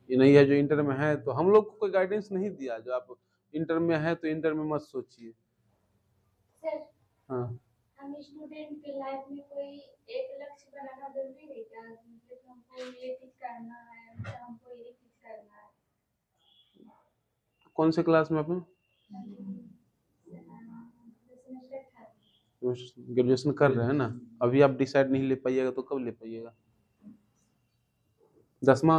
ये नहीं है जो इंटर में है तो हम लोग को कोई गाइडेंस नहीं दिया, जो आप इंटर में है तो इंटर में मत सोचिए। सर, हाँ हम स्टूडेंट के लाइफ में कोई एक लक्ष्य बनाना जरूरी है क्या? जैसे हमको ये चीज करना है, मतलब हमको ये चीज करना है। कौन से क्लास में आप हैं? ग्रेजुएशन कर रहे हैं ना? अभी आप डिसाइड नहीं ले पाइएगा तो कब ले पाइएगा? 10वां